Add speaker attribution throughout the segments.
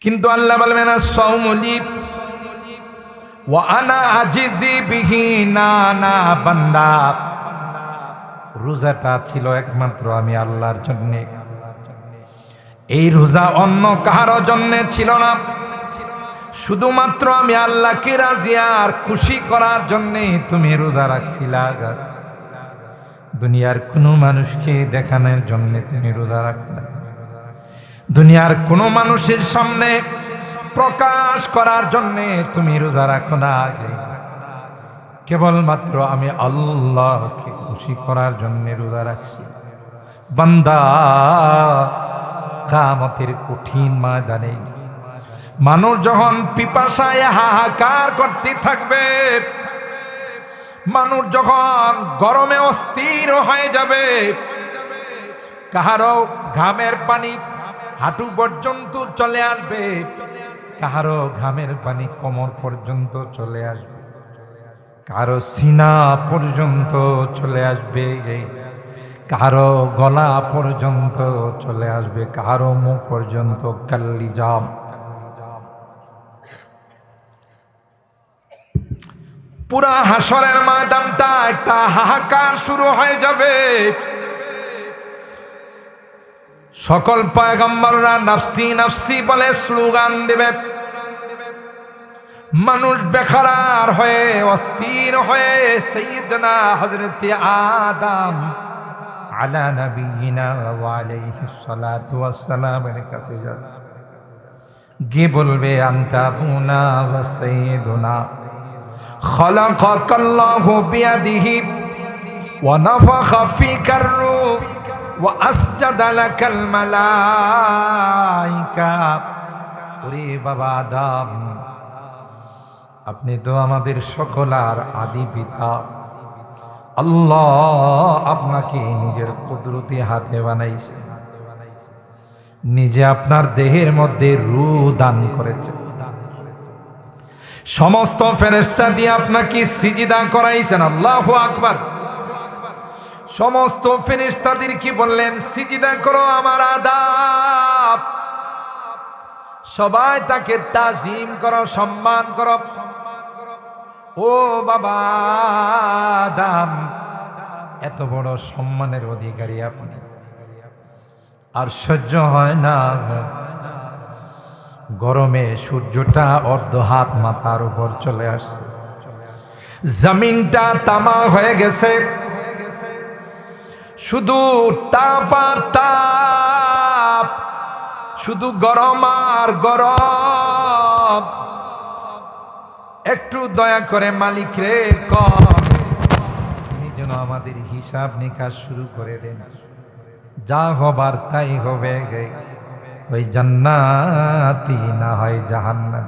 Speaker 1: কিন্তু আল্লাহ বলবেন আস-সাওমু লি ওয়া আনা আজিজি বিহি। না না বান্দা, রোজাটা ছিল একমাত্র আমি আল্লাহর জন্য। এই রোজা অন্য কারো জন্য ছিল না, শুধুমাত্র আমি আল্লাহকে রাজি আর খুশি করার জন্য তুমি রোজা রাখছিলা। দুনিয়ার কোনো মানুষকে দেখানোর জন্য তুমি রোজা রাখো না, দুনিয়ার কোনো মানুষের সামনে প্রকাশ করার জন্য তুমি রোজা রাখো না। কেবলমাত্র আমি আল্লাহকে খুশি করার জন্য রোজা রাখছি। বান্দা, কিয়ামতের কঠিন ময়দানে মানুষ যখন পিপাসায় হাহাকার করতে থাকবে, মানুষ যখন গরমে অস্থির হয়ে যাবে, কাহারো ঘামের পানি হাঁটু পর্যন্ত চলে আসবে, কাহারো ঘামের পানি কোমর পর্যন্ত চলে আসবে, কারো সিনা পর্যন্ত চলে আসবে, কারো গলা পর্যন্ত চলে আসবে, কারো মুখ পর্যন্ত কাল্লিজাম। পুরা হাসরের ময়দানটা একটা হাহাকার শুরু হয়ে যাবে। সকল পয়গম্বররা নাফসি নাফসি বলে স্লোগান দেবে। মানুষ বেকরার হয়ে অস্থির হয়ে সাইয়্যিদনা হযরত আদম আলা নবিয়িনা ওয়া আলাইহিস সালাতু ওয়াস সালামের কাছে যাবে, গিয়ে বলবে আনতা আবুনা ওয়া সাইয়্যিদুনা খালাকাকাল্লাহু বিয়াদিহি ওয়া নাফাখা ফিকার রূহ ওয়া আসজাদা লাকাল মালাইকা। ওরে বাবা আদম, আপনি তো আমাদের সকলার আদি পিতা। আল্লাহ আপনাকে নিজের কুদরতি হাতে বানাইছে, নিজে আপনার দেহের মধ্যে রূহ দান করেছে, সমস্ত ফেরেশতা দিয়ে আপনাকে সিজদা করাইছেন। আল্লাহু আকবার। সমস্ত ফেরেশতাদের কি বললেন? সিজদা করো আমার আদম। সবাই তাকে তাজিম করো, সম্মান করো। ও বাবা আদম, এত বড় সম্মানের অধিকারী আপনি, আর সহ্য হয় না। গরমে সূর্যটা অর্ধ হাত মাথার উপর চলে আসছে, জমিনটা তামা হয়ে গেছে, শুধু তাপ আর তাপ, শুধু গরম আর গরম। একটু দয়া করে মালিক রে কর, তিনি যেন আমাদের হিসাব নিকাশ শুরু করে দেন। যা হবার তাই হবে, ওই জান্নাতি না হয় জাহান্নাম।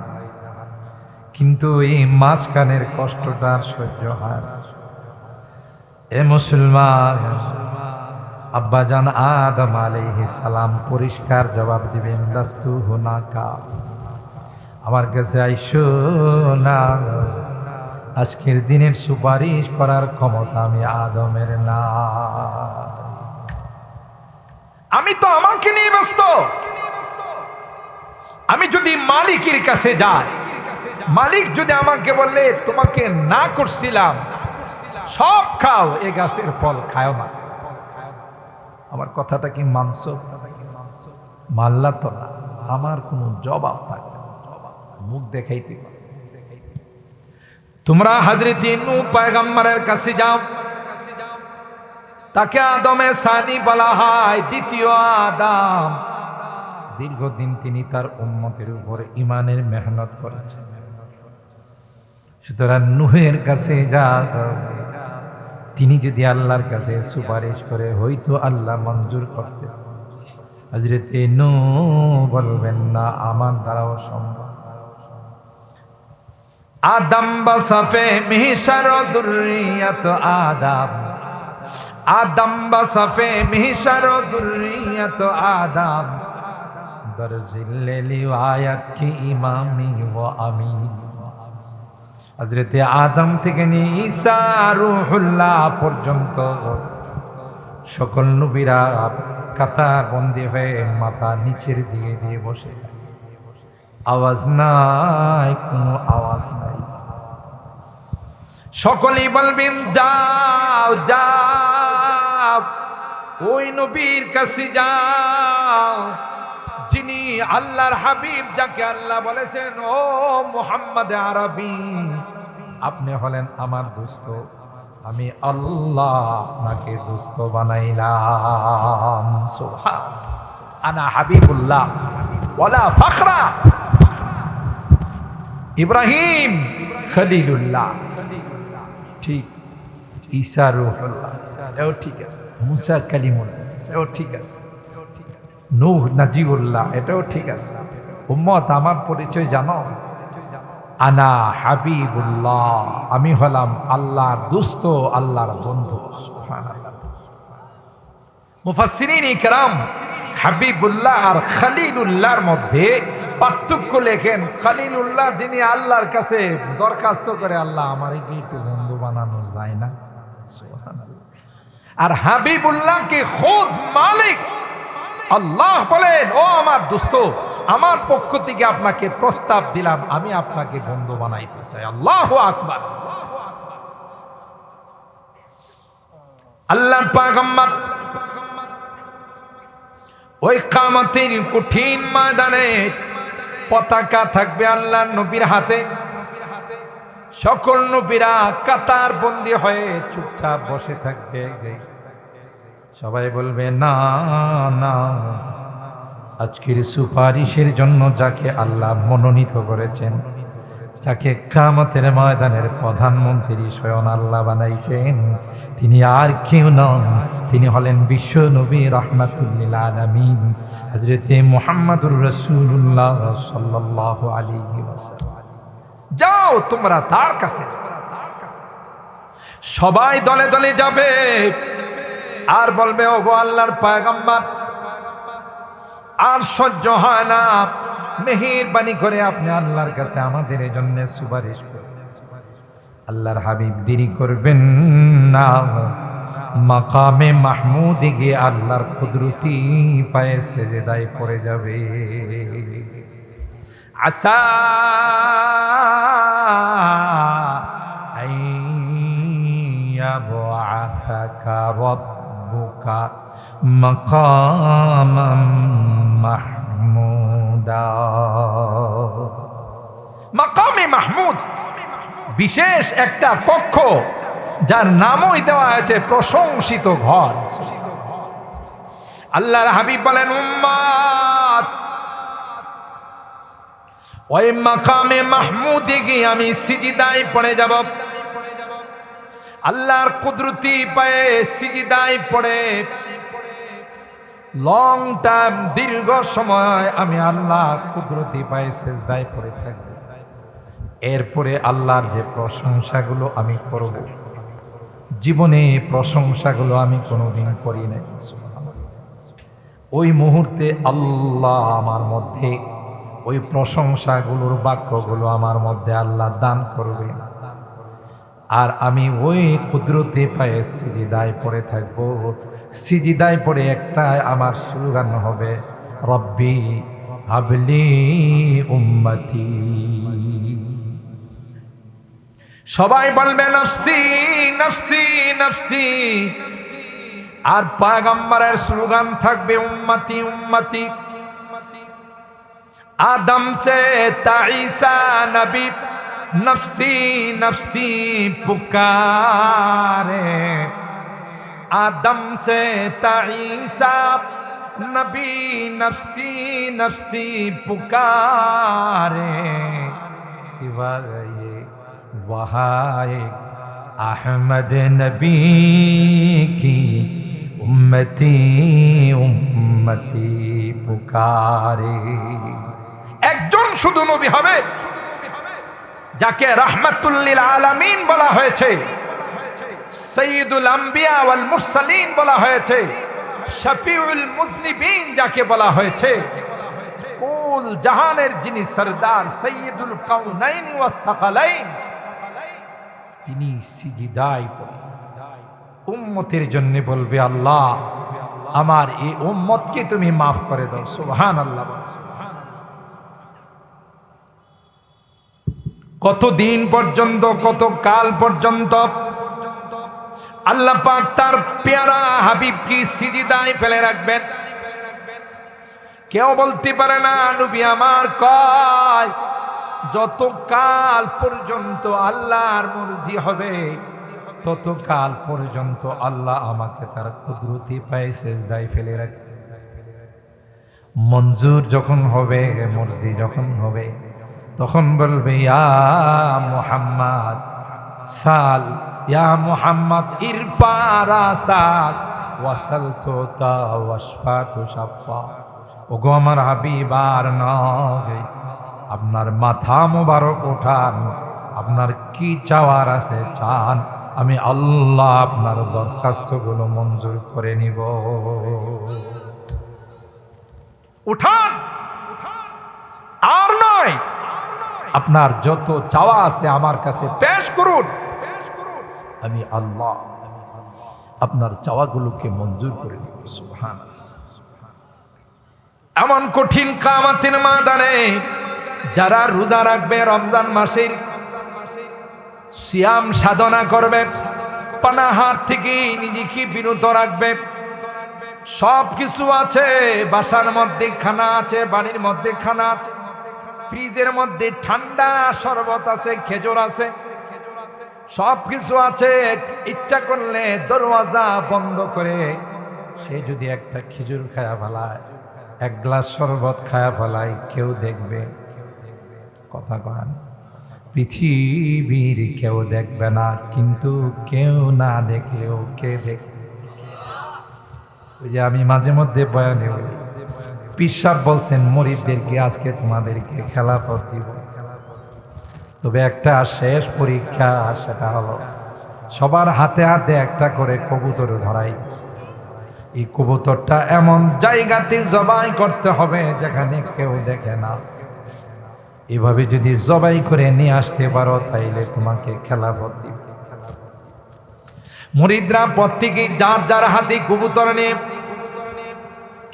Speaker 1: কিন্তু এই মাঝখানের কষ্টটা সহ্য হয় না। এ মুসলমান, আব্বাজান আদম আলাইহিস সালাম পরিষ্কার জবাব দিবেন, দাস্তু হুনাকা, আমার কাছে আইসো না। আজকের দিনের সুপারিশ করার ক্ষমতা আমি আদমের না। আমি তো আমাকে নিয়ে ব্যস্ত। আমি যদি মালিকের কাছে যাই, মালিক যদি আমাকে বললে তোমাকে না করছিলাম, সব খাও, এ গাছের ফল খাও না, আমার কথাটা কি মানছো? মানলা তো না, আমার কোনো জবাব থাকে না, মুখ দেখাইতে পারো। তোমরা হযরত নূহ পয়গম্বরের কাছে যাও, তাকে আদমে সানি বলা হয়, দ্বিতীয় আদম। দীর্ঘদিন তিনি তার উম্মতের উপরে ঈমানের মেহনত করেছেন। সুতরাং নূহের কাছে যা, তিনি যদি আল্লাহর কাছে সুপারিশ করে হয়তো আল্লাহ মঞ্জুর করতেন। হযরত নূহ বলবেন না, আমার দ্বারাও সম্ভব। আদম বাসাফে মিহশার দুররিয়াত আদম, আদম বাসাফে মিহশার দুররিয়াত আদম, দরজিলে লিওয়ায়াত কি ইমামি ওয়া আমিন। হযরত আদম থেকে নিয়ে ঈসা রূহুল্লাহ পর্যন্ত সকল নবীরা কাতার বন্দী হয়ে মাথা নিচের দিকে দিয়ে বসে। আওয়াজ নাই, কোনো আওয়াজ নাই। সকলেই বলবেন যাও যাও, ওই নবীর কাছে যাও যিনি আল্লাহর হাবিব, যাকে আল্লাহ বলেছেন ও মুহাম্মদ আরবি, আপনি হলেন আমার দোস্ত, আমি আল্লাহ আপনাকে দোস্ত বানাইলাম। সুবহান, আনা হাবিবুল্লাহ ওয়ালা ফখরা। ইব্রাহিম খলিলুল্লাহ, ঠিক। ঈসা রূহুল্লাহ, এও ঠিক আছে। মুসা কালিমুল্লাহ, এও ঠিক আছে। নূহ নাজিবুল্লাহ, এটাও ঠিক আছে। উম্মত, আমার পরিচয় জানো? আনা হাবিবুল্লাহ, আমি হলাম আল্লাহর দোস্ত, আল্লাহর বন্ধু। সুবহানাল্লাহ। মুফাসসিরিন ইকরাম হাবিবুল্লাহ আর খলিলুল্লাহর মধ্যে পার্থক্য লেখেন। খলিলুল্লাহ যিনি আল্লাহর কাছে দরখাস্ত করে, আল্লাহ আমারে কি একটু বন্ধু বানানো যায় না? সুবহানাল্লাহ। আর হাবিবুল্লাহকে খোদ মালিক আল্লাহ বলেন, ও আমার দোস্ত, আমার পক্ষ থেকে আপনাকে প্রস্তাব দিলাম, আমি আপনাকে বন্ধু বানাইতে চাই। আল্লাহু আকবার। আল্লাহর পয়গম্বর ওই কিয়ামতের কঠিন ময়দানে পতাকা থাকবে আল্লাহর নবীর হাতে। সকল নবীরা কাতার বন্দী হয়ে চুপচাপ বসে থাকবে। সবাই বলবে না না, আজকের সুপারিশের জন্য যাকে আল্লাহ মনোনীত করেছেন, যাকে কিয়ামতের ময়দানের প্রধানমন্ত্রী স্বয়ং আল্লাহ বানাইছেন, তিনি আর কেউ নন, তিনি হলেন বিশ্ব নবী রাহমাতুল লিল আলামিন হযরতে মুহাম্মদুর রাসূলুল্লাহ সাল্লাল্লাহু আলাইহি ওয়াসাল্লাম। যাও তোমরা তার কাছে। সবাই দলে দলে যাবে আর বলবে, ওগো আল্লাহর পয়গম্বর, আর সহ্য হয় না, মেহেরবানি করে আপনি আল্লাহর কাছে আমাদের জন্য সুপারিশ করুন। আল্লাহর হাবিব দেরি করবেন না, মাকামে মাহমুদে গিয়ে আল্লাহর কুদরতি পায়ে সেজদায় পড়ে যাবে। আসা আইয়াবআসাকা রাব্বুকা মাকামাম মাহমুদা। মাকামে মাহমুদ বিশেষ একটা কক্ষ, যার নামই দেওয়া হয়েছে প্রশংসিত ঘর। আল্লাহর হাবিব বলেন, উম্মত, ওই মাকামে মাহমুদে গিয়ে আমি সিজদায় পড়ে যাব। আল্লাহর কুদরতি পায়ে সিজদায় পড়ে লং টাইম, দীর্ঘ সময় আমি আল্লাহর কুদরতি পায়ে সিজদায় পড়ে থাকব। এরপরে আল্লাহর যে প্রশংসাগুলো আমি করব, জীবনে প্রশংসাগুলো আমি কোনোদিন করি নাই, ওই মুহূর্তে আল্লাহ আমার মধ্যে ওই প্রশংসাগুলোর বাক্যগুলো আমার মধ্যে আল্লাহ দান করবে। আর আমি ওই কুদরতে পায়ে সিজদায় পড়ে থাকব। সিজদায় পড়ে একটা আমার স্লোগান হবে, রব্বি হাবলি উম্মতি। সবাই বলবে নফসি নফসি নফসি, আর পয়গম্বরের স্লোগান থাকবে উম্মতি উম্মতি। आदम से ताईसा नबी नफसी नफसी पुकारे, आदम से ताईसा नबी नफसी नफसी पुकारे, सिवाय वहाए अहमद नबी की उम्मती उम्मती पुकारे। একজন শুধু নবী হবে যাকে রাহমাতুল লিল আলামিন বলা হয়েছে, সাইয়্যিদুল আম্বিয়া ওয়াল মুরসালিন বলা হয়েছে, শফিউল মুযনিবিন যাকে বলা হয়েছে, কুল জাহানের যিনি সরদার, সাইয়্যিদুল কাউনাইন ওয়াস সাকালাইন, তিনি সিজদায় পড়ে উম্মতের জন্য বলবে, আল্লাহ আমার এই উম্মতকে তুমি মাফ করে দাও। সুবহানাল্লাহ। কতদিন পর্যন্ত, কত কাল পর্যন্ত আল্লাহ পাক তার পেয়ারা হাবিবকে সিজদায় ফেলে রাখবেন? কেউ বলতে পারে না। নবী আমার কয় যত কাল পর্যন্ত আল্লাহর মর্জি হবে তত কাল পর্যন্ত আল্লাহ আমাকে তার কুদরতি পায়ে সিজদায় ফেলে রাখবে। মঞ্জুর যখন হবে, মর্জি যখন হবে, তখন বলবে ইয়া মুহাম্মদ সাল, ইয়া মুহাম্মদ ইরফা রাসাক ওয়াসালতু তা ওয়াশফাতু শাফা। ওগো আমার হাবিব আর নয়, আপনার মাথা মোবারক ওঠান, আপনার কি চাওয়ার আছে চান, আমি আল্লাহ আপনার দরখাস্তগুলো মঞ্জুর করে নিব। উঠান, আর নয়, আপনার যত চাওয়া আছে আমার কাছে পেশ করুন, আমি আল্লাহ আপনার চাওয়াগুলোকে মঞ্জুর করে নিব। সুবহানাল্লাহ। এমন কঠিন কিয়ামতের ময়দানে যারা রোজা রাখবে, রমজান মাসের সিয়াম সাধনা করবে, পানাহার থেকে নিজেকে বিরত রাখবে, সব কিছু আছে, বাসার মধ্যে খানা আছে, বাড়ির মধ্যে খানা আছে, ফ্রিজের মধ্যে ঠান্ডা শরবত আছে, খেজুর আছে, সব কিছু আছে, ইচ্ছা করলে দরওয়াজা বন্ধ করে সে যদি একটা খেজুর খায়া ফেলায়, এক গ্লাস শরবত খায়া ফেলায়, কেউ দেখবে? কথা কন, পৃথিবীর কেউ দেখবে না, কিন্তু কেউ না দেখলেও কে দেখবে? ওই যে আমি মাঝে মধ্যে বয়ানে বলি, পীর সাহেব বলছেন মুরিদদেরকে আজকে তোমাদেরকে খেলাফত দিব, তবে একটা শেষ পরীক্ষা, সেটা হলো সবার হাতে হাতে একটা করে কবুতর ধরাই দিচ্ছে। এই কবুতরটা এমন জায়গাতে জবাই করতে হবে যেখানে কেউ দেখে না। এভাবে যদি জবাই করে নিয়ে আসতে পারো তাইলে তোমাকে খেলাফত দিব। মুরিদরা প্রত্যেকে যার যার হাতে কবুতর নিয়ে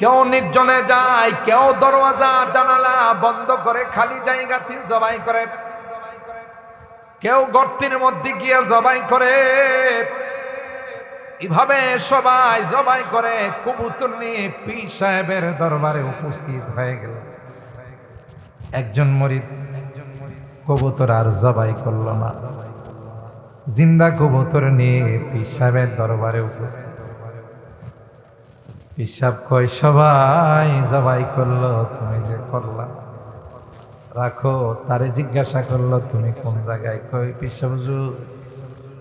Speaker 1: কেউ নির্জনে যায়, কেউ দরওয়াজা জানালা বন্ধ করে খালি জায়গাতে জবাই করে, কেউ গর্তের মধ্যে গিয়ে জবাই করে। এভাবে সবাই জবাই করে কবুতর নিয়ে পীর সাহেবের দরবারে উপস্থিত হয়ে গেল। একজন মুরিদ কবুতর আর জবাই করলো না, জিন্দা কবুতর নিয়ে পীর সাহেবের দরবারে উপস্থিত। পীর সাহেব কয় সবাই জবাই করলো, তুমি যে করলা রাখো। তারে জিজ্ঞাসা করলো তুমি কোন জায়গায়? কয় পীর সাহেব হুজুর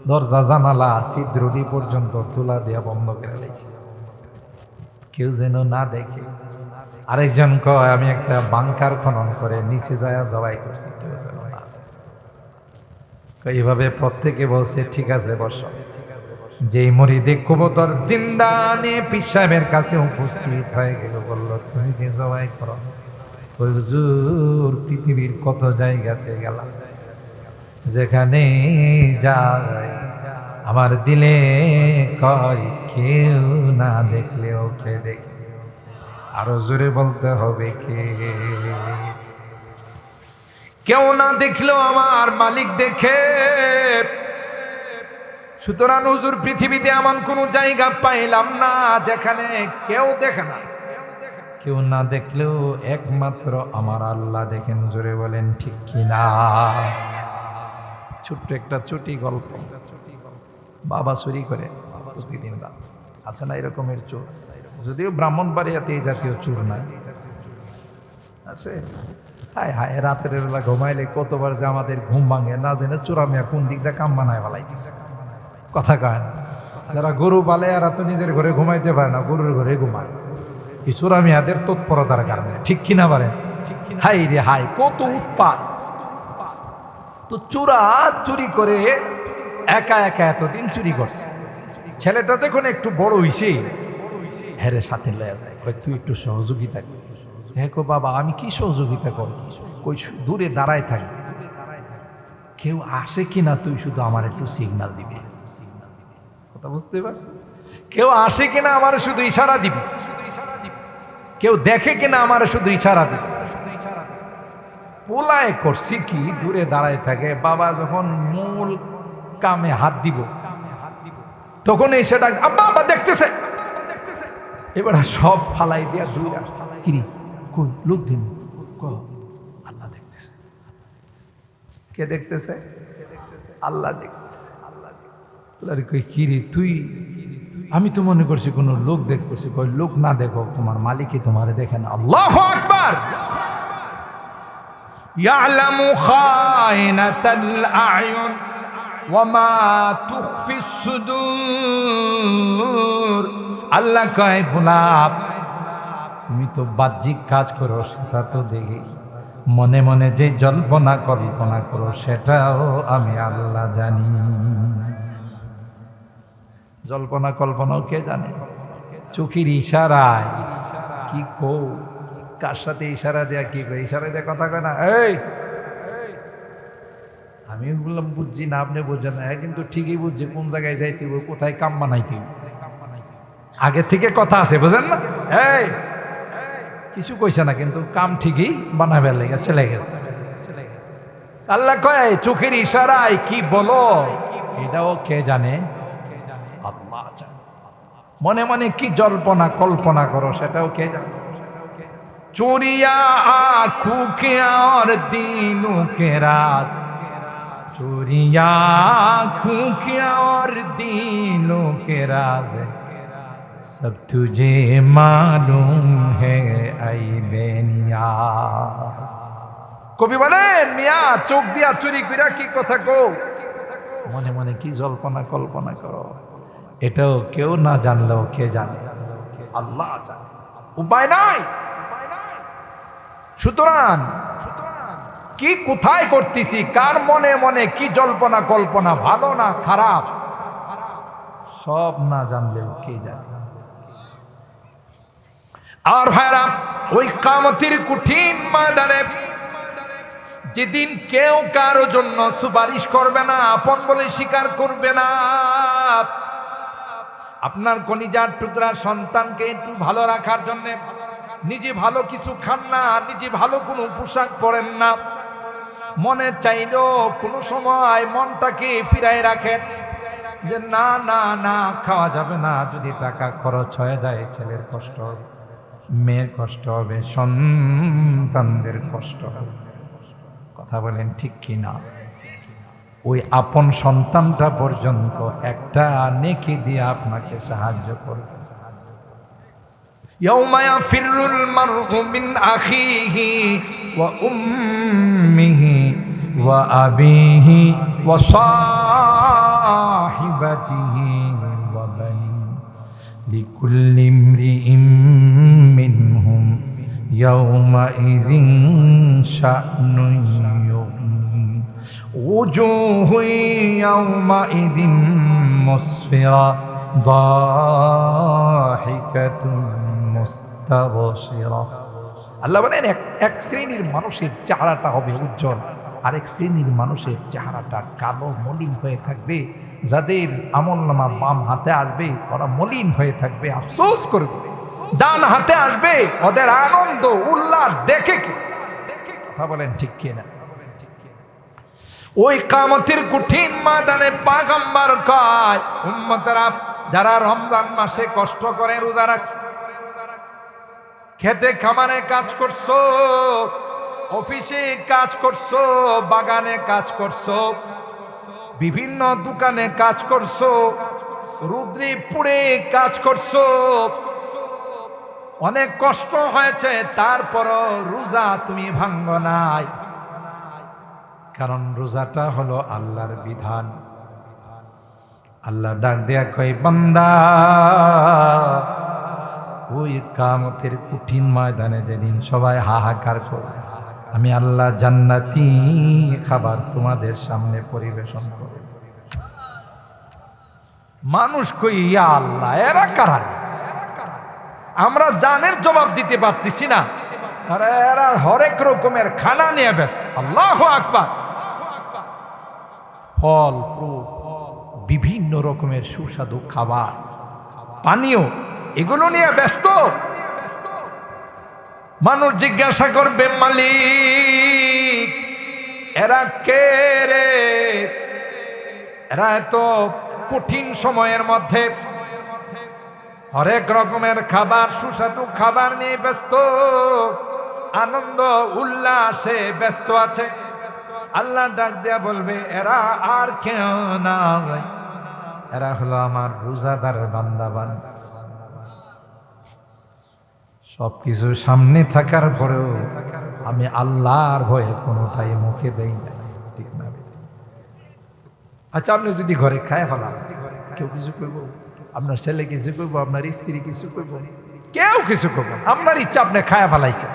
Speaker 1: দরজা জানালা ছিদ্রটি পর্যন্ত তুলা দিয়া বন্ধ করে দিয়েছে, কেউ যেন না দেখে। আরেকজন কয় আমি একটা বাংকার খনন করে নিচে যায় জবাই করছি, কেউ যেন না দেখে। এইভাবে প্রত্যেকে বলছে ঠিক আছে বসো। যেই মুরিদে কবুতর জিন্দা নিয়ে পীর সাহেবের কাছে উপস্থিত হয়ে গেল, বলল তুমি যে জবাই করো। ওই হুজুর পৃথিবীর কত জায়গাতে গেলাম, যেখানে যাই আমার দিলে কয় কেউ না দেখলেও কে দেখে। আরো জোরে বলতে হবে কে? কেউ না দেখলেও আমার মালিক দেখে। সুতরাং হুজুর পৃথিবীতে এমন কোন জায়গা পাইলাম না যেখানে কেউ দেখে না। কেউ না দেখলেও একমাত্র আমার আল্লাহ দেখেন। জোরে বলেন ঠিক কিনা? ছোট্ট একটা চুটি গল্প। বাবা চুরি করে প্রতিদিন রাত, আছে না এরকমের চোর? যদিও ব্রাহ্মণবাড়িয়াতে এই জাতীয় চোর নাই, আছে। হায় হায়, রাতের বেলা ঘুমাইলে কতবার যে আমাদের ঘুম ভাঙে না জেনে চোরামিয়া কোন দিক দিয়ে কাম বানায় ফেলাইতেছে। কথা কয় না? যারা গরু পালে এরা তো নিজের ঘরে ঘুমাইতে পারে না, গরুর ঘরে ঘুমায়। এই চোরামিয়াদের তৎপরতার কারণে, ঠিক কিনা বলেন? হাই রে হাই, কত উৎপাত! তো চোরা চুরি করে একা একা এতদিন চুরি করছে। ছেলেটা যখন একটু বড় হইছে, হেরে সাথে লয়া যায়, কই তুই একটু সহযোগিতা কর। হ্যাঁ কো বাবা আমি কি সহযোগিতা কর? কই দূরে দাঁড়ায় থাকি, কেউ আসে কিনা তুই শুধু আমার একটু সিগন্যাল দিবি। কথা বুঝতে পারছি? কেউ আসে কিনা আমার শুধু ইশারা দিবি, কেউ দেখে কিনা আমার শুধু ইশারা দিবি। পোলায় করছি কি, দূরে দাঁড়ায় থাকে। বাবা যখন মূল কামে হাত দিব তখন এসে ডাক, আব্বা আব্বা দেখতেছে। এবার সব ফালাই দিয়া দূরে, কিরি কই লোক দিন, আল্লাহ দেখতেছে। কে দেখতেছে? আল্লাহ দেখতেছে। কই কিরে তুই, আমি তো মনে করছি কোন লোক দেখতেছে। কই লোক না দেখো, তোমার মালিকই তোমারে দেখেন। আল্লাহু আকবার। ইয়ালামু খায়নাতাল আ'য়ুন ওয়া মা তুখফিস সুদূর। আল্লাহ কয় গোলাপ, তুমি তো বাহ্যিক কাজ করো সেটা তো দেখি, মনে মনে যে জল্পনা কল্পনা করো সেটাও আমি আল্লাহ জানি। জল্পনা কল্পনাও কে জানে? চোখের ইশারায় কি কো, কার সাথে ইশারা দেয়া কি কই, ইশারা দিয়ে কথা কয় না। এই আমি বললাম বুঝছি না, আপনি বুঝছেন না, কিন্তু ঠিকই বুঝছি কোন জায়গায় যাইতে হবে, কোথায় কাম বানাইতে হবে, আগে থেকে কথা আছে, বুঝেন না? এই কিছু কইছে না, কিন্তু কাম ঠিকই বানাবে লেগে চলে গেছে। আল্লাহ কয় চোখের ইশারায় কি বলো এটাও কে জানে? আল্লাহ জানে। মনে মনে কি জল্পনা কল্পনা করো সেটাও কে জানে? চোরিয়া আঁখু কে আর দিনু কে রাত, चोरिया आँखों के और दिलों के राज सब तुझे मालूम है ऐ बेनियाज। কবি বলেন মিয়া চোখ দিয়া চুরি কইরা কি কথা কও, মনে মনে কি জল্পনা কল্পনা করো, এটাও কেউ না জানলেও কে জানে? আল্লাহ জানে। উপায় নাই। সুতরাং কি কোথায় করতেছি, কার মনে মনে কি জল্পনা কল্পনা, ভালো না খারাপ, সব না জানলেও কে জানে? আর ভাইরা, ওই কিয়ামতের কঠিন ময়দানে যেদিন কেউ কারো জন্য সুপারিশ করবে না, আপন বলে স্বীকার করবে না। আপনার কলিজার টুকরা সন্তানকে একটু ভালো রাখার জন্য নিজে ভালো কিছু খান না, নিজে ভালো কোনো পোশাক পরেন না, মনে চাইলেও কোনো সময় মনটাকে ফিরায় রাখেন যে না না না খাওয়া যাবে না, যদি টাকা খরচ হয়ে যায় ছেলের কষ্ট হবে, মেয়ের কষ্ট হবে, সন্তানদের কষ্ট হবে। কথা বলেন ঠিক কি না? ওই আপন সন্তানটা পর্যন্ত একটা নেকি দিয়ে আপনাকে সাহায্য করবে। يوم يفر المرء من أخيه وأمه وأبيه وصاحبته وبنيه لكل امرئ منهم يومئذ شأن يغنيه وجوه يومئذ مسفرة ضاحكة মুস্তাবশিরা। আল্লাহ বলেন এক শ্রেণীর মানুষের চেহারাটা হবে উজ্জ্বল, আরেক শ্রেণীর মানুষের চেহারাটা কালো মলিন হয়ে থাকবে। যাদের আমলনামা বাম হাতে আসবে ওরা মলিন হয়ে থাকবে, আফসোস করবে। ডান হাতে আসবে ওদের আনন্দ উল্লাস দেখে কি। কথা বলেন ঠিক কিনা? ওই কিয়ামতের কঠিন ময়দানে পয়গম্বর কয়, উম্মতেরা যারা রমজান মাসে কষ্ট করে রোজা রাখছে, খেতে খামারে কাজ করছো, অফিসে কাজ করছো, বাগানে কাজ করছো, বিভিন্ন দোকানে কাজ করছো, রুদ্রে পুড়ে কাজ করছো, অনেক কষ্ট হয়েছে, তারপরও রোজা তুমি ভাঙ্গো নাই। কারণ রোজাটা হলো আল্লাহর বিধান। আল্লাহ ডাক দেয়া কয়, বান্দা ওই কিয়ামতের কঠিন ময়দানে যেদিন সবাই হাহাকার করবে, আমি আল্লাহ জান্নাতি খাবার তোমাদের সামনে পরিবেশন করব। মানুষ কই ইয়া আল্লাহ এরা কারা? আমরা জানের জবাব দিতে পারতেছি না, আর এরা হরেক রকমের খানা নিয়ে ব্যস্ত। আল্লাহু আকবার। ফল ফ্রুট, বিভিন্ন রকমের সুস্বাদু খাবার, পানীয়, এগুলো নিয়ে ব্যস্ত। মানুষ জিজ্ঞাসা করবে, মালিক এরা কে রে? এরা এত কঠিন সময়ের মধ্যে হরেক রকমের খাবার, সুস্বাদু খাবার নিয়ে ব্যস্ত, আনন্দ উল্লাসে ব্যস্ত আছে। আল্লাহ ডাক দেয়া বলবে, এরা আর কেউ না, এরা হলো আমার রোজাদার বান্দা বান্দা। সবকিছু সামনে থাকার পরেও আমি আল্লাহর ভয়ে কোনোটাই মুখে দেই না, ঠিক না? আচ্ছা, আপনি যদি ঘরে খায় ফেলান, কেউ কিছু করবো? আপনার ছেলে কিছু করবো? আপনার স্ত্রী কিছু করবো? কেউ কিছু করবো? আপনার ইচ্ছা, আপনি খায়া ফেলাইছে,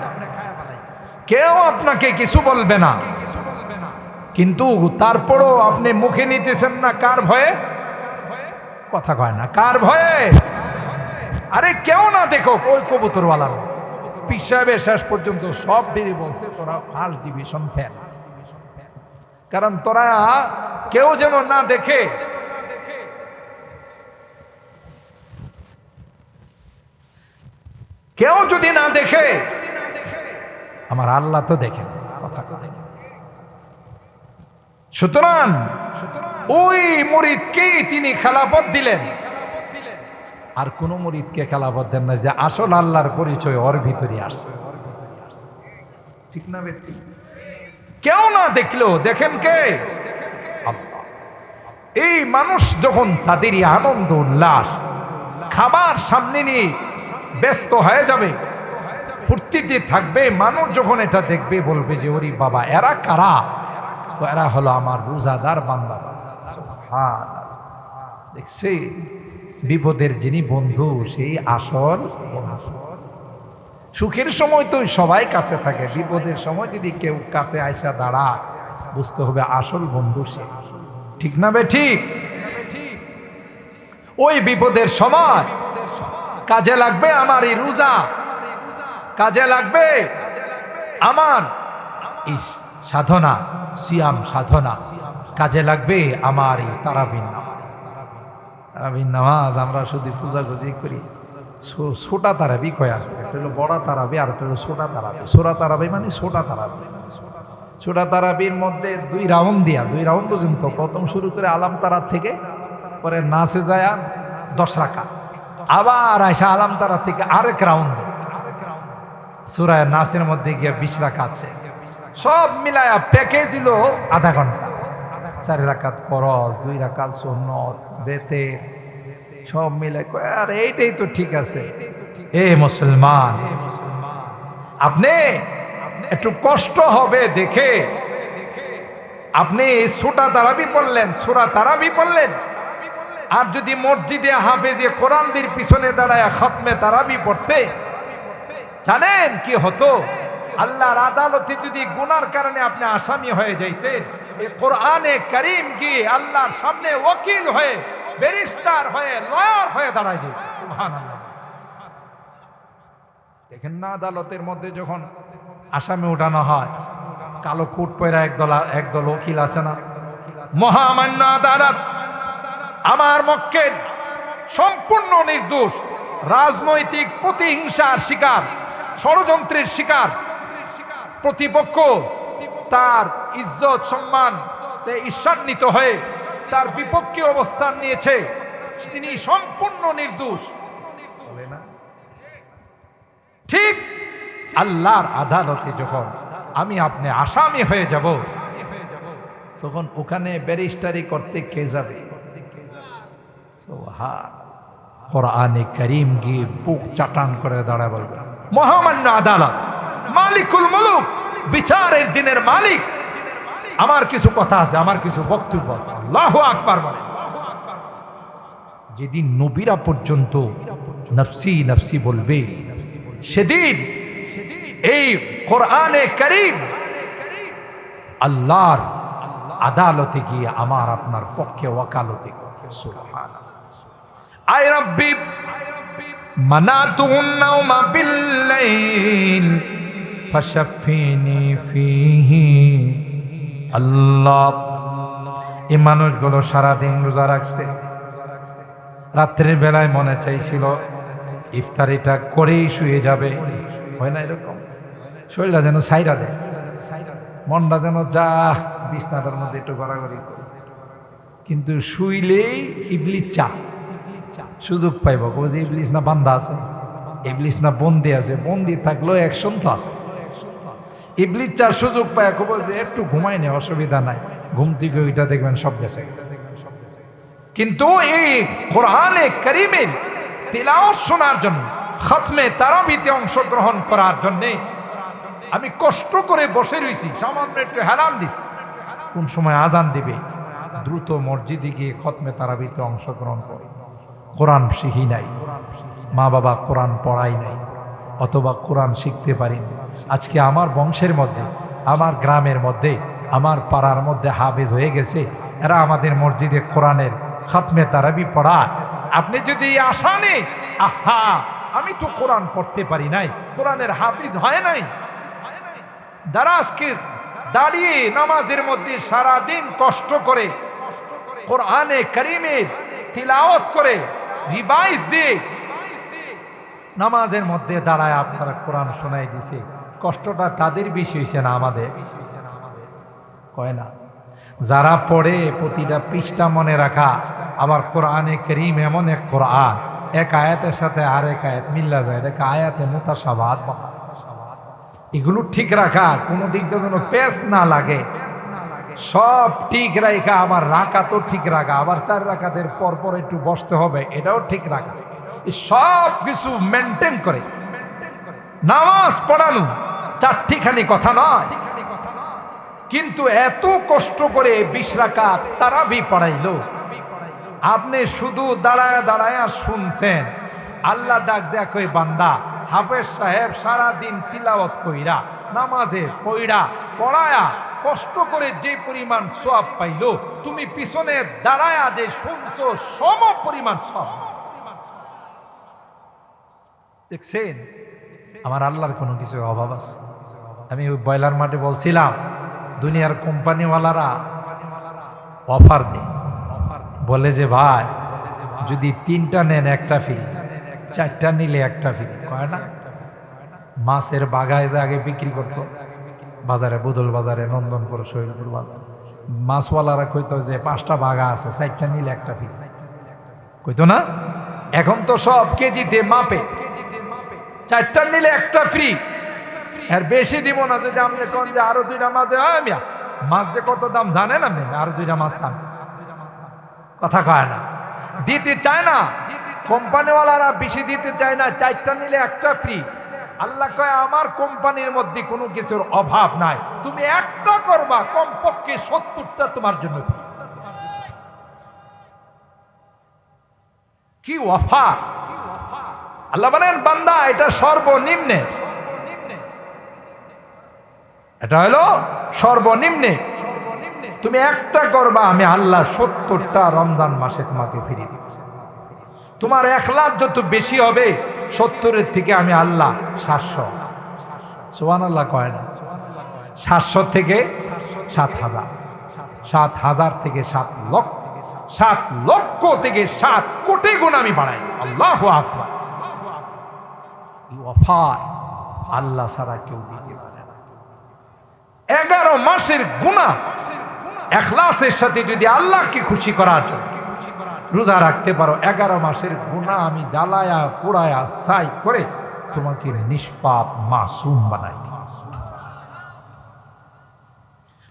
Speaker 1: কেউ আপনাকে কিছু বলবে না। কিন্তু তারপরও আপনি মুখে নিতেছেন না, কার ভয়ে? কথা কয় না, কার ভয়ে? আরে কেউ না দেখো, ওই কবুতরওয়ালা পিসাবে শেষ পর্যন্ত সব বেরিয়ে বলছে, তোরা ফার্স্ট ডিভিশন ফেল। কারণ তোরা কেউ যেন না দেখে। কেউ যদি না দেখে, আমার আল্লাহ তো দেখে। কথা কথা। সুতরাং ওই মুরিদকে তিনি খেলাফত দিলেন, আর কোন মুরিদকে খেলাফত দেন না, যে আসল আল্লাহর পরিচয় ওর ভিতরে আসছে, ঠিক না? ব্যক্তি কেউ না দেখলেও দেখেন কে? আল্লাহ। এই মানুষ যখন তাদেরই আনন্দ উল্লাস খাবার সামনে নিয়ে ব্যস্ত হয়ে যাবে, ফুর্তিতে থাকবে, মানুষ যখন এটা দেখবে বলবে যে ওরে বাবা, এরা কারা? তো এরা হলো আমার রোজাদার বান্দা। দেখছে, বিপদের যিনি বন্ধু সেই আসল বন্ধু। সুখের সময় তো সবাই কাছে থাকে, বিপদের সময় যদি কেউ কাছে আইসা দাঁড়া, বুঝতে হবে আসল বন্ধু সে, ঠিক না? বে ঠিক। ওই বিপদের সময় কাজে লাগবে আমার এই রোজা, কাজে লাগবে আমার এই সাধনা, সিয়াম সাধনা, কাজে লাগবে আমার এই তারাবির নামাজ। তারাবির নামাজ আমরা শুধু পূজাগুজি করি। ছোটা তারাবি কয় আছে, একটা হলো বড় তারাবি, আর একটা হলো ছোটা তারাবি। ছোটা তারাবি মানে ছোটা তারাবি। ছোটা তারাবির মধ্যে 2 রাউন্ড দিয়া, 2 রাউন্ড পর্যন্ত, প্রথম শুরু করে আলাম তারার থেকে, পরে নাচে যায় 10 রাকাত, আবার আয়সা আলাম তারা থেকে আরেক রাউন্ড, সূরা নাসের মধ্যে গিয়ে 20 রাকাত আছে। সব মিলায়া প্যাকেজ হলো আধা ঘন্টা। 4 রাকাত ফরজ, 2 রাকাত সুন্নত, বেতে, সব মিলে আর এইটাই তো ঠিক আছে। এ মুসলমান, আপনি একটু কষ্ট হবে দেখে আপনি ছোটা তারাবি পড়লেন, সূরা তারাবি পড়লেন, আর যদি মসজিদে হাফেজে কোরআনদের পিছনে দাঁড়ায় খতমে তারাবি পড়তে, জানেন কি হতো? আল্লাহর আদালতে যদি গুনার কারণে আপনি আসামি হয়ে যাইতেন, এই কোরআনে কারীম কি আল্লাহর সামনে ওকিল হয়ে, ব্যারিস্টার হয়ে, লয়ার হয়ে দাঁড়ায় যায়। সুবহানাল্লাহ। দেখেন না, আদালতের মধ্যে যখন আসামি উঠানো হয়, কালো কোট পরা একদল ওকিল আছে না, মহামান্য আদালত আমার মক্কেল সম্পূর্ণ নির্দোষ, রাজনৈতিক প্রতিহিংসার শিকার, ষড়যন্ত্রের শিকার, প্রতিপক্ষ তার ইজ্জত সম্মান ঈর্ষান্বিত হয়ে তার বিপক্ষে অবস্থান নিয়েছে, তিনি সম্পূর্ণ নির্দোষ। ঠিক আল্লাহর আদালতে যখন আমি আপনি আসামি হয়ে যাব, তখন ওখানে ব্যারিস্টারি করতে কে যাবে? কোরআনে কারীম গিয়ে বুক চাটান করে দাঁড়ায় বলবে, মহামান্য আদালত, মালিকুল মুলুক, বিচারের দিনের মালিক, আমার কিছু কথা আছে, আমার কিছু বক্তব্য আছে। আল্লাহু আকবার বলে। যেদিন নবীরা পর্যন্ত নফসি নফসি বলবে, সেদিন এই কোরআনে কারীম আল্লাহর আদালতে গিয়ে আমার আপনার পক্ষে ওয়াকালতি করবে। সুবহানাল্লাহ। আয় রাব্বি মানাতুন নাওমা বিল্লাইল ফাশাফিনি ফিহি। আল্লাহ, এই মানুষগুলো সারাদিন রোজা রাখছে, রাত্রের বেলায় মনে চাইছিল ইফতারিটা করেই শুয়ে যাবে, হয় না এরকম? শরীরটা যেন সাইরা দেয়, মনটা যেন যা বিছনাটার মধ্যে একটু গড়াগড়ি করি, কিন্তু শুইলেই ইবলিস চা সুযোগ পাইব, যে ইবলিস না বান্ধা আছে, ইবলিস না বন্দি আছে, বন্দি থাকলেও অ্যাকশন তো আছে। ইবলিস চার সুযোগ পায় কব যে একটু ঘুমাই নেই, অসুবিধা নাই, ঘুম থেকে ওইটা দেখবেন সব গেছে। কিন্তু এই কোরআনে কারীমের তিলাওয়াত শোনার জন্য, খতমে তারাবিতে অংশগ্রহণ করার জন্য আমি কষ্ট করে বসে রয়েছি, সামান্য একটু হেলান দিছি, কোন সময় আজান দিবে, দ্রুত মসজিদে গিয়ে খতমে তারাবিতে অংশগ্রহণ করে। কোরআন শিখি নাই, মা বাবা কোরআন পড়াই নাই, অথবা কোরআন শিখতে পারিনি। আজকে আমার বংশের মধ্যে, আমার গ্রামের মধ্যে, আমার পাড়ার মধ্যে হাফেজ হয়ে গেছে, এরা আমাদের মসজিদে কোরআনের খতমে তারাবি পড়ায়। আপনি যদি আশা নেই, আহা আমি তো কোরআন পড়তে পারি নাই, কোরআনের হাফিজ হয় নাই, যারা আজকে দাঁড়িয়ে নামাজের মধ্যে সারাদিন কষ্ট করে কোরআনে কারীমের তিলাওয়াত করে রিভাইজ দিয়ে নামাজের মধ্যে দাঁড়ায় আপনারা কোরআন শোনাই দিছে, কষ্টটা তাদের বেশি হয়েছে না আমাদের? কয় না? যারা পড়ে প্রতিটা পৃষ্ঠা মনে রাখা, আবার কোরআনে কারীম এমন এক কোরআন, এক আয়াতের সাথে আরেক আয়াত মিল্লা যায়, এটাকে আয়াতে মুতাশাবাহাত বলা। এগুলো ঠিক রাখা, কোনো দিক দিয়ে যেন পেশ না লাগে, সব ঠিক রাখা, আবার রাখা তো ঠিক রাখা, আবার 4 রাকাতের পর পর একটু বসতে হবে, এটাও ঠিক রাখা, সব কিছু মেনটেন করে নামাজ পড়ানো 4টিখানি কথা নয়। কিন্তু এত কষ্ট করে 20 রাকাত তারাবি পড়াইলো, আপনি শুধু দাঁড়ায় দাঁড়ায় শুনছেন। আল্লাহ ডাক দেয়া কই, বান্দা হাফেজ সাহেব সারাদিন তিলাওয়াত কইরা নামাজে পড়া পড়ায়া কষ্ট করে যে পরিমাণ সওয়াব পাইলো, তুমি পিছনে দাঁড়ায়া যে শুনছো সম পরিমাণ সওয়াব। দেখছেন আমার আল্লাহর কোনো কিছু অভাব আছে? আমি ওই বয়লার মাঠে বলছিলাম, দুনিয়ার কোম্পানিওয়ালারা অফার দেয়, বলে যে ভাই যদি 3টা নেন একটা ফ্রি, 4টা নিলে একটা ফ্রি। কয় না? মাছের বাগায় আগে বিক্রি করতো বাজারে, বুদল বাজারে, নন্দনপুর, শৈলপুর বাজার, মাছওয়ালারা কইতো যে 5টা বাগা আছে, 4টা নিলে একটা ফ্রি, কইতো না? এখন তো সব কেজিতে মাপে, 4টা নিলে একটা ফ্রি, আর বেশি দিব না। যদি আপনি কোন যে আরো 2টা মাছ, মাছ যে কত দাম জানেন আপনি? আরো 2টা মাছ চান, কথা কয় না, দিতে চায় না। কোম্পানিওয়ালারা বেশি দিতে চায় না, 4টা নিলে একটা ফ্রি। আল্লাহ কয় আমার কোম্পানির মধ্যে কোনো কিছুর অভাব নাই, তুমি একটা করবা, কমপক্ষে 70টা তোমার জন্য ফ্রি। কি অফার! আল্লাহ বলেন, বান্দা এটা সর্বনিম্নে, এটা হলো সর্বনিম্নে, তুমি একটা করবা, আমি আল্লাহ 70টা রমজান মাসে তোমাকে ফিরিয়ে দিব। তোমার ইখলাস যত বেশি হবে, 70-এর থেকে আমি আল্লাহ 700, সুবহানাল্লাহ কয় না, 700 থেকে 7,000, 7,000 থেকে 7 লক্ষ, 7 লক্ষ থেকে 7 কোটি গুণ আমি বাড়াই। আল্লাহু আকবার! এই অফার আল্লাহ ছাড়া কেউ দিতে পারে না। 11 মাসের গুনাহ ইখলাসের সাথে যদি আল্লাহকে খুশি করার জন্য রোজা রাখতে পারো, 11 মাসের গুনাহ আমি জ্বালায়া পোড়ায়া ছাই করে তোমাকে নিষ্পাপ মাসুম বানাই।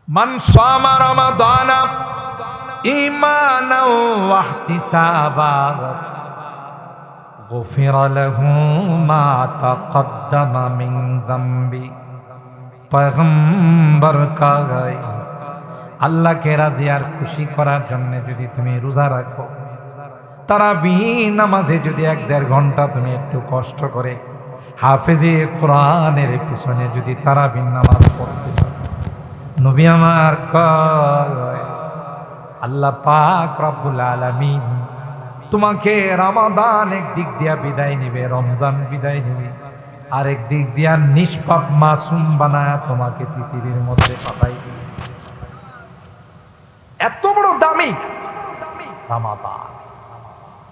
Speaker 1: মান সামা রমাদানা ঈমানাও ওয়া ইহতিসাবান গুফিরা লাহু মা তাকদ্দামা মিন যামবি। পয়গম্বর কাগায় আল্লাহকে রাজি আর খুশি করার জন্য যদি তুমি রোজা রাখো, তারাবি নামাজে যদি 1-1.5 ঘন্টা তুমি একটু কষ্ট করে হাফেজে কোরআনের পিছনে যদি তারাবি নামাজ পড়তে পারো, নবী আমার কয় আল্লাহ পাক রব্বুল আলামিন তোমাকে রমাদান একদিক দিয়া বিদায় নিবে, রমজান বিদায় নিবে, আরেক দিক দিয়া নিষ্পাপ মাসুম বানায়া তোমাকে পৃথিবীর মধ্যে পাঠাই দিবে। এত বড় দামি রমাদান,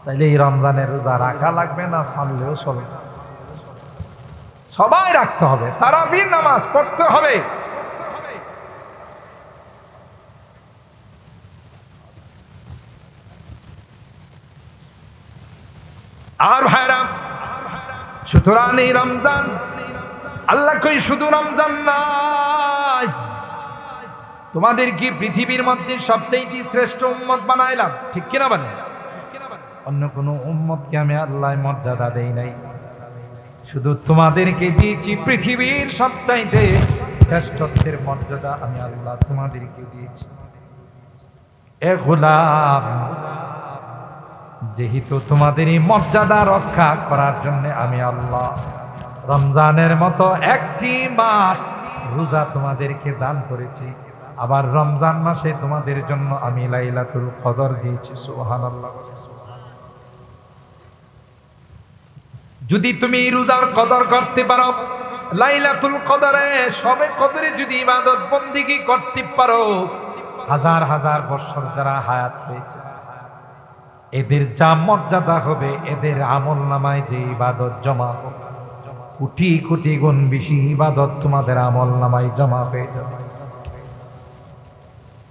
Speaker 1: তাইলে এই রমজানের রোজা রাখা লাগবে না, ছাড়লেও চলে, সবাই রাখতে হবে, তারাবির নামাজ পড়তে হবে। আর ভাইরা, সুতরাং এই রমজান, আল্লাহ কই শুধু রমজান নাই, তোমাদের কি পৃথিবীর মধ্যে সবচেয়ে শ্রেষ্ঠ উম্মত বানাইলাম, ঠিক কিনা বলেন? অন্য কোন উম্মতকে আমি আল্লাহ মর্যাদা দেই নাই, শুধু তোমাদেরকে দিয়েছি পৃথিবীর সবচাইতে শ্রেষ্ঠত্বের মর্যাদা আমি আল্লাহ তোমাদেরকে দিয়েছি। এ গোলাম, যেহেতু তোমাদের এই মর্যাদা রক্ষা করার জন্য আমি আল্লাহ রমজানের মতো একটি মাস রোজা তোমাদেরকে দান করেছি, আবার রমজান মাসে তোমাদের জন্য আমি লাইলাতুল কদর দিয়েছি। সুবহানাল্লাহ। যদি তুমি রোজার কদর করতে পারো, লাইলাতুল কদরে সবে কদরে যদি ইবাদত বন্দেগী করতে পারো, হাজার হাজার বছর দ্বারা হায়াত হয়েছে, এদের যা মর্যাদা হবে, এদের আমল নামায় যে ইবাদত জমা হবে, কোটি কোটি গুণ বেশি ইবাদত তোমাদের আমল নামায় জমা হয়ে যাবে।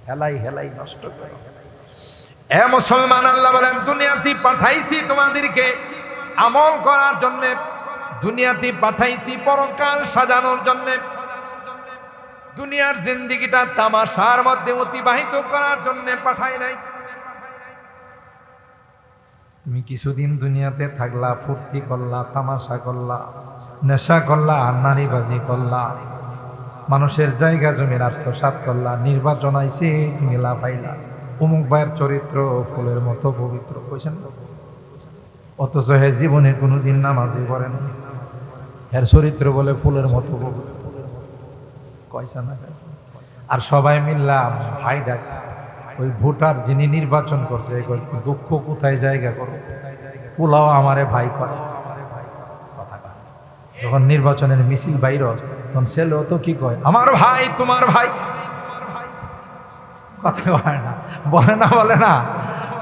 Speaker 1: হেলাই হেলাই নষ্ট করে। এ মুসলমান, আল্লাহ বলেন দুনিয়াতে পাঠাইছি তোমাদেরকে আমল করার জন্য, দুনিয়াতে পাঠাইছি পরকাল সাজানোর জন্য, দুনিয়ার জিন্দেগিটা তামাশার মধ্যে অতিবাহিত করার জন্য পাঠাই নাই। তুমি কিছুদিন দুনিয়াতে থাকলা, ফুর্তি করলা, তামাশা করলা, নেশা করলা, আর নারীবাজি করলা, মানুষের জায়গা জমির আত্মসাৎ করলা, নির্বাচন আইছে তুমি লাফাইলা, অমুক ভাইয়ের চরিত্র ফুলের মতো পবিত্র কইছেন, অথচ হে জীবনে কোনোদিন নামাজি করেন, এর চরিত্র বলে ফুলের মতো পবিত্র কইছে না। আর সবাই মিল্লা ভাই ডাক, ওই ভোটার যিনি নির্বাচন করছে, দুঃখ কোথায় জায়গা করো, পোলাও আমারে ভাই করে। যখন নির্বাচনের মিছিল বাইর, তখন ছেলেও তো কি কয়, আমার ভাই তোমার ভাই, কথা কয় না, বলে না, বলে না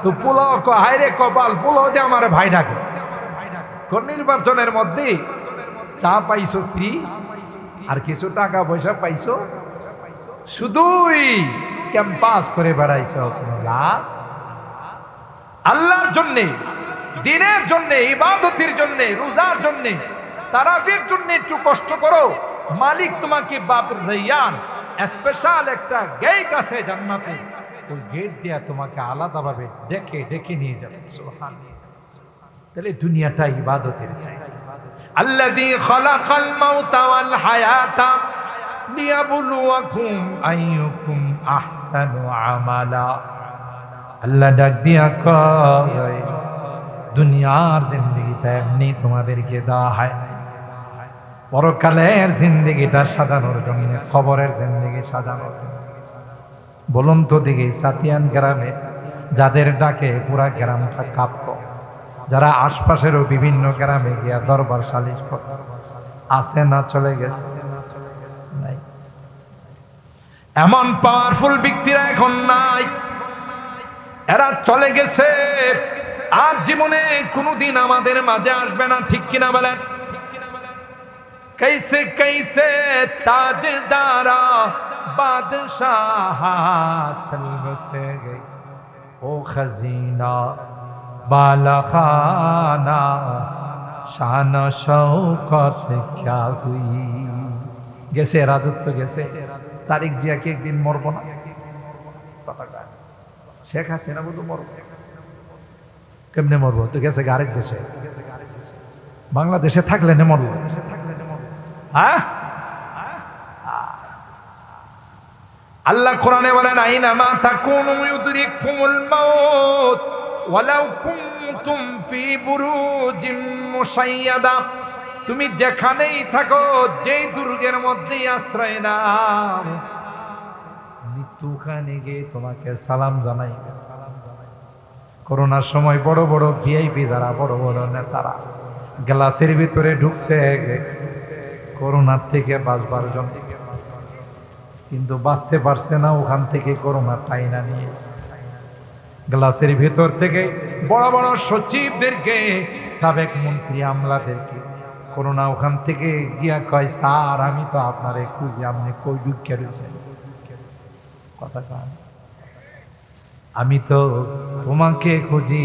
Speaker 1: তো পোলাও হায় রে কপাল, পোলাও দিয়ে আমার ভাই ডাকে। কোন নির্বাচনের মধ্যে চা পাইছো ফ্রি, আর কিছু টাকা পয়সা পাইছো, শুধুই ক্যাম্পাস করে বেড়াইছো, লাভ আল্লাহর জন্যে, দিনের জন্যে, ইবাদতের জন্যে, রোজার জন্যে, তারাবির জন্য একটু কষ্ট করো। মালিক তোমাকে বাব রাইয়ান, স্পেশাল একটা গেট আছে জান্নাতে, ওই গেট দিয়া তোমাকে আলাদাভাবে ডেকে ডেকে নিয়ে যাবে। সুবহানাল্লাহ। তাহলে দুনিয়াটা ইবাদতের চাই। আল্লাযী খালাকাল মাউতা ওয়াল হায়াতা লিয়াবলুয়াকুম আইয়ুকুম আহসানু আমালা। আল্লাহ ডাক দিয়া কয়, দুনিয়ার জিন্দেগিটা এমনি তোমাদেরকে দেওয়া হয়, পরকালের জিন্দেগিটা সাজানোর জন্য, খবরের জিন্দেগি সাজানোর জন্য। বলুন তো দিকে সাতিয়ান গ্রামে যাদের ডাকে পুরা গ্রামটা কাঁপত, যারা আশপাশেরও বিভিন্ন গ্রামে গিয়া দরবার সালিশ করত, আছে না চলে গেছে? নাই। এমন পাওয়ারফুল ব্যক্তিরা এখন নাই, এরা চলে গেছে, আর জীবনে কোনোদিন আমাদের মাঝে আসবে না, ঠিক কিনা বলেন? कैसे कैसे ताजदारा बादशाह चल बसे गई, ओ खजीना बाला खाना शान शौकत क्या हुई। গেছে রাজত্ব গেছে, তারিক জিয়া কি একদিন মরব না? শেখ হাসিনা বলতো মরব, কেমনে মরবো? তো গেছে আরেক দেশে, বাংলাদেশে থাকলে নে মরবো। আল্লাহ কোরআনে বলেন, আইনা মা তাকুনু ইউদরিকুমুল মাউত ওয়ালাউ কুনতুম ফি বুরুজিম মুশাইয়াদা। তুমি যেখানেই থাকো, যেই দুর্গের মধ্যেই আশ্রয় নাও, মৃত্যুখানে গিয়ে তোমাকে সালাম জানাই। করোনার সময় বড় বড় ভিআইপি যারা, বড় বড় নেতারা গ্লাসের ভিতরে ঢুকছে করোনার থেকে বাঁচবার জন্য, কিন্তু বাঁচতে পারছে না, ওখান থেকে করোনা টাইনা নিয়ে গ্লাসের ভিতর থেকে বড় বড় সচিবদেরকে, সাবেক মন্ত্রী আমলাদেরকে করোনা ওখান থেকে গিয়া কয়, স্যার আমি তো আপনারে খুঁজি, আপনি কই ঢুকে রয়েছেন? কথা কন, আমি তো তোমাকে খুঁজি,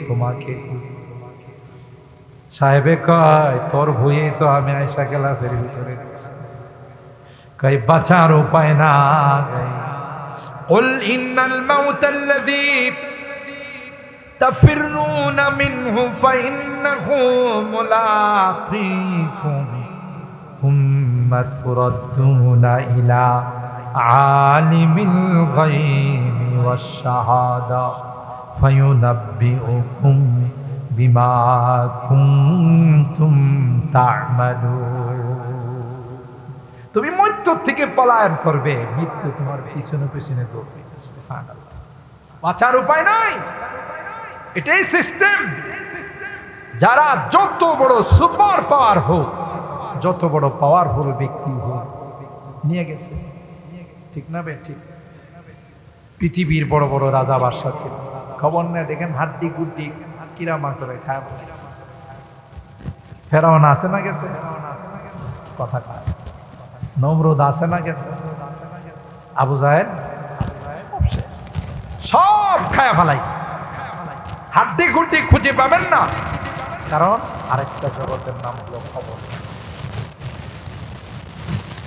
Speaker 1: তোমাকে খুঁজি। সাহেবে কয় তোর ভুঁয়ে তো আমি আয়সা গ্লাসের ভিতরে ঢুকছি, কই বাঁচার উপায় না। কুল ইন্নাল মাউতাল্লাযী তাফিরুনা মিনহু ফাইন্নাহু মুলাকীকুম সুম্মা তুরাদ্দুনা ইলা আলিমিল গায়বি ওয়াশ শাহাদা ফায়ুনাব্বিউকুম বিমা কুনতুম তা'মালুন। তুমি মৃত্যু থেকে পলায়ন করবে, মৃত্যু তোমার পিছনে পিছনে দৌড়বে। সুবহানাল্লাহ। বাঁচার উপায় নাই, এটাই সিস্টেম। যারা যত বড় সুপার পাওয়ার হোক, যত বড় পাওয়ারফুল ব্যক্তি হোক, নিয়ে গেছে। ঠিক না বে? ঠিক। পৃথিবীর বড় বড় রাজা বাদশা ছিল, খবর নেই দেখেন হাড্ডি গুড্ডি কিরা মাংসরে খায় বলেছে। ফেরাউন আছে না গেছে? কথা খায়। নমরুদ আছে না গেছে? আবু জাহেল সব খায়া ফেলাইছে। হাড্ডি গুড্ডি খুঁজে পাবেন না, কারণ আরেকটা জগতের নাম হলো খবর।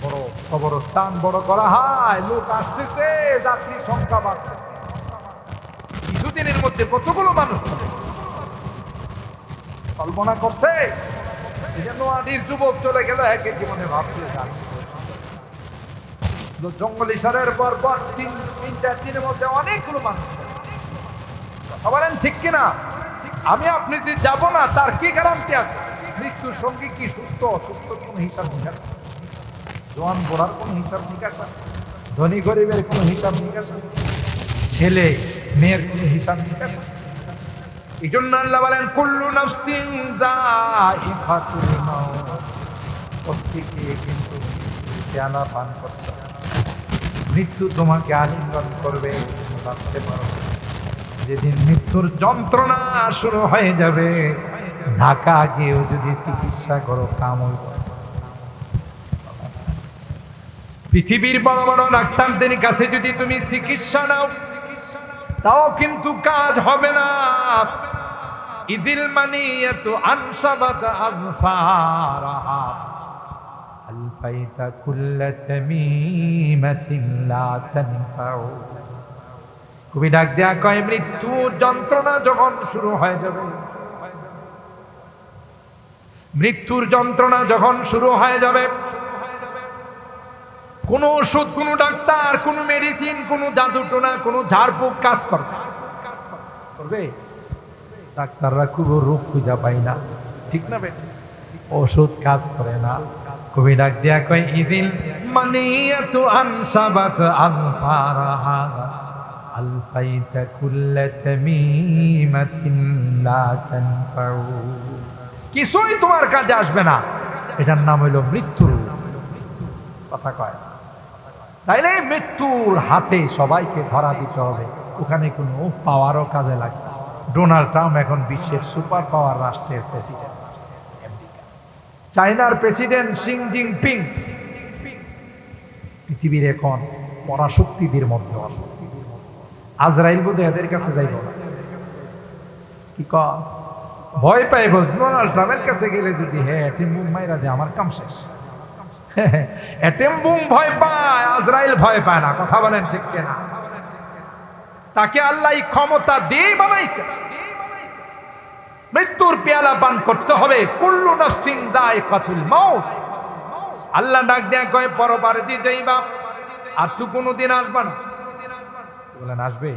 Speaker 1: বড় কবরস্থান বড় করা হয়, লোক আসতেছে, যাত্রী সংখ্যা বাড়তেছে। কিছুদিনের মধ্যে কতগুলো মানুষ হবে কল্পনা করছে। নোয়াডির যুবক চলে গেল, একে জীবনে ভাবছে জঙ্গলি সারের পর পর তিন চার দিনের মধ্যে অনেকগুলো মানুষ। বলেন ঠিক কিনা? আমি আপনি যে যাবো না তার কি গ্যারান্টি আছে? মৃত্যুর সঙ্গে কি সুস্থ অসুস্থ কোন হিসাব নিকাশ? জোয়ান বোড়ার কোন হিসাব নিকাশ আছে? ধনী গরিবের কোন হিসাব নিকাশ আছে? ছেলে মেয়ের কোন হিসাব নিকাশ আছে? এই জন্য আল্লাহ বলেন কুল্লু নাফসিন যায়িকাতুল মাউত, প্রত্যেকে কিন্তু জ্ঞানা পান করছে। মৃত্যু তোমাকে আলিঙ্গন করবে, বাঁচতে পারবে। যেদিন মৃত্যুর যন্ত্রণা শুরু হয়ে যাবে, ঢাকা গিয়েও যদি চিকিৎসা করো কাম হইব। পৃথিবীর বড় বড় ডাক্তারদের কাছে যদি তুমি চিকিৎসা নাও, তাও কিন্তু কাজ হবে না। ইদিল মানিয়াতু আনসাবাত আযফারাহা আলফাইতা কুল্লা তামিমাতিন লা তানফাউ। কবি ডাক দেয়া কয়, মৃত্যুর যন্ত্রণা যখন শুরু হয়ে যাবে, মৃত্যুর যন্ত্রণা যখন শুরু হয়ে যাবে, কোন ওষুধ, কোন ডাক্তার, কোন মেডিসিন, কোন জাদুটোনা, কোন ঝাড়ফুঁক কাজ করবে? ডাক্তাররা খুব রোগ খুঁজা পাই না, ঠিক না বেটা? ওষুধ কাজ করে না। কবি ডাক দেয়া কয়, ইদিল মানিয়াতু আনসাবাত আযফারাহা আলফাইতা কুল্লা তামিমাতিন লা তানফাউ। কিছুই তোমার কাজে আসবে না, এটার নাম হইল মৃত্যু। কথা কয়। তাইলে মৃত্যুর হাতে সবাইকে ধরা দিতে হবে, ওখানে কোনো পাওয়ারও কাজে লাগবে। ডোনাল্ড ট্রাম্প এখন বিশ্বের সুপার পাওয়ার রাষ্ট্রের প্রেসিডেন্ট। চায়নার প্রেসিডেন্ট শি জিনপিং পৃথিবীর এখন পরাশক্তিদের মধ্যে আজরাইল বোধহয় এদের কাছে যাইব না। কি ভয় পাইব ডোনাল্ড ট্রাম্পের কাছে গেলে যদি অ্যাটম বুম মাইরা দেয়, আমার কাম শেষ। অ্যাটম বুম ভয় পায়, আজরাইল ভয় পায় না। কথা বলেন ঠিক কিনা? তাকে আল্লাহ ক্ষমতা দিয়ে বানাইছে। মৃত্যুর পেয়ালা পান করতে হবে। কুল্লু নাফসিন যায়িকাতুল মাউত। আল্লাহ ডাক দেয়া কয়, পরপারে যে যাইবা, আর তো কোনোদিন আসবা না। বলেন আসবে?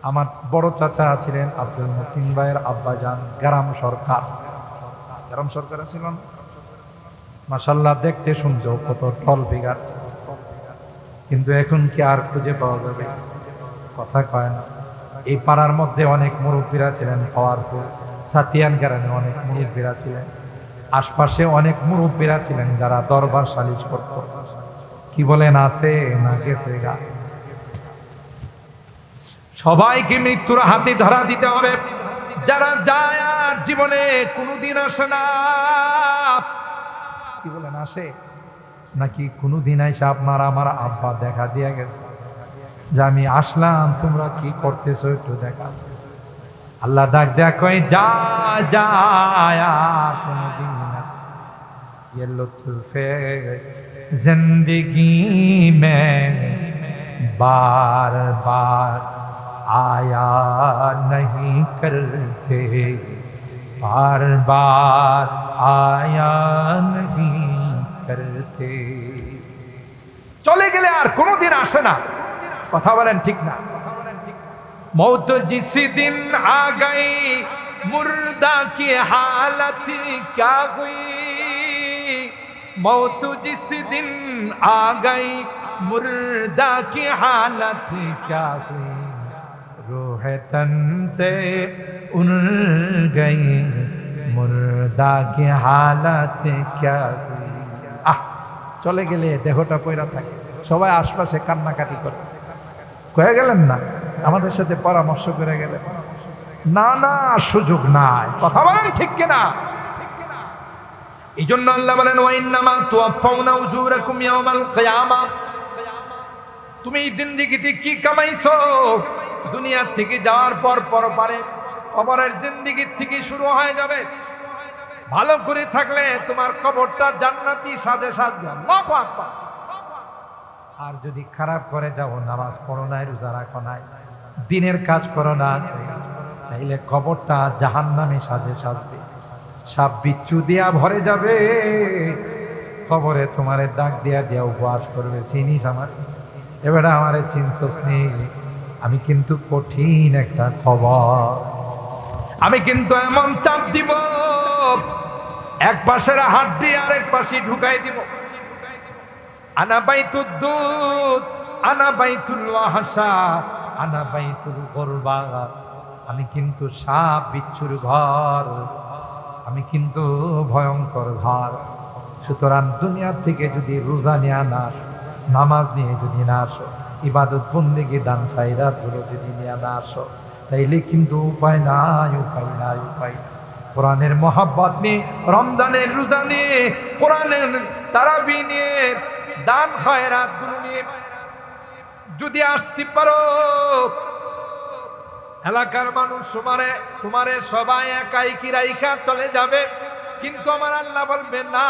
Speaker 1: আমার বড় চাচা ছিলেন আব্দুল মতিন ভাইয়ের আব্বাজান গ্রাম সরকার। গ্রাম সরকার ছিলেন মাশাআল্লাহ, দেখতে শুনতে কত টল বিঘাট, কিন্তু এখন কি আর খুঁজে পাওয়া যাবে? কথা কয় না। এই পাড়ার মধ্যে অনেক মুরব্বীরা ছিলেন পাওয়ারফুল, সাতিয়ান গ্রামে অনেক মুরব্বীরা ছিলেন, আশপাশে অনেক মুরব্বীরা ছিলেন যারা দরবার সালিশ করত। কি বলেন, আছে না গেছে গা? সবাইকে মৃত্যুর হাতে ধরা দিতে হবে। যারা যায় আর জীবনে কোনোদিন আসে না। কি বলেন, আসে নাকি? কোনোদিন এসে আপনার আমার আব্বা দেখা দিয়ে গেছে যে আমি আসলাম, তোমরা কি করতেছো একটু দেখা। আল্লাহ ডাক দেয়া কয়, যা जाया कोनोदिन ये लुत्फ़े जिंदगी में बार बार आया नहीं करते, बार बार आया नहीं करते। चले गेले आर कोनोदिन आसे ना, कथा बोलेन ठीक ना। मौत जिस दिन आ गई मुर्दा की हालत क्या हुई, मौत जिस दिन आ गई मुर्दा की हालत क्या हुई, रूह तन से उड़ गई मुर्दा की हालत क्या हुई। চলে গেলে দেহটা পয়রা থাকে, সবাই আশপাশে কান্নাকাটি করে। কয়ে গেলেন না, আমাদের সাথে পরামর্শ করে গেলেন না, না সুযোগ নাই। কথা বলেন ঠিক কিনা? এই জন্য আল্লাহ বলেন ওয়াইন্নামা তুওয়াফাউনা উজুরাকুম ইয়াওমাল কিয়ামা, তুমি জিন্দেগিতে কি কামাইছো দুনিয়া থেকে যাওয়ার পর পরপারে কবরের জিন্দেগি থেকে শুরু হয়ে যাবে। ভালো করে থাকলে তোমার কবরটা জান্নাতি সাজে সাজবে, আল্লাহু আকবার। আর যদি খারাপ করে যাও, নামাজ পড়ো নাই, রোজা রাখো নাই, দিনের কাজ করো না, তাইলে কবরটা জাহান্নামী সাজে সাজবে, সাপ বিচ্ছু দিয়া ভরে যাবে। কবরে তোমারে ডাক দিয়া দিয়া উপহাস করবে, চিনিস আমার, এবারে আমারে চিনছস নি, আমি কিন্তু কঠিন একটা খবর, আমি কিন্তু এমন চাপ দিব এক পাশের হাত দিয়ে আরেক পাশে ঢুকাই দিব। আনা বাইতুদ দুদ, আনা বাইতুল ওয়াহশা, আনা বাইতুল গুরবা, আমি কিন্তু সাপ বিচ্ছুর ঘর, আমি কিন্তু ভয়ঙ্কর ঘর। সুতরাং দুনিয়া থেকে যদি রোজা নিয়ে না আসো, নামাজ নিয়ে যদি না আসো, ইবাদত বন্দেগী দান খায়রাত গুলো যদি নিয়ে না আসো, তাইলে কিন্তু উপায় নাই, উপায় নাই, উপায় নাই। কোরআনের মহাব্বত নিয়ে, রমজানের রোজা নিয়ে, কোরআনের তারাবি নিয়ে, দান খায়রাত গুলো নিয়ে যদি আসতে পারো, এলাকার মানুষ তোমারে সবাই একাই কি রাইখা চলে যাবে, কিন্তু আমার আল্লাহ বলবে না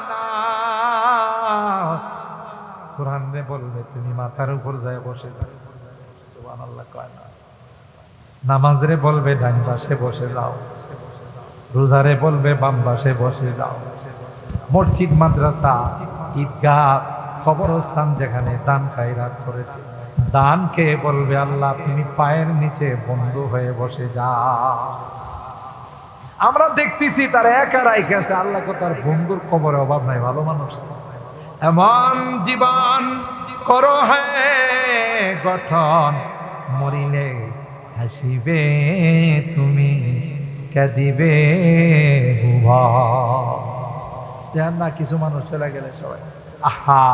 Speaker 1: না, কোরআনে বলবে তুমি মাথার উপর যায় বসে যাও। সুবহানাল্লাহ কয় না। নামাজরে বলবে ডান পাশে বসে যাও, রোজারে বলবে বাম পাশে বসে যাও। মসজিদ, মাদ্রাসা, ঈদগাহ, কবরস্থান যেখানে দান খায়রাত করেছে, দানকে বলবে আল্লাহ তুমি পায়ের নিচে বন্ধু হয়ে বসে যাও। আমরা দেখতেছি তার একা রাইখে আছে, আল্লাহ তার বন্ধুর কবরে অভাব নাই, ভালো মানুষ। এমন জীবন করো হ্যাঁ গঠন, মরিলে হাসিবে তুমি, কাঁদিবে হুভা। না কিছু মানুষ চলে গেলে সবাই আহা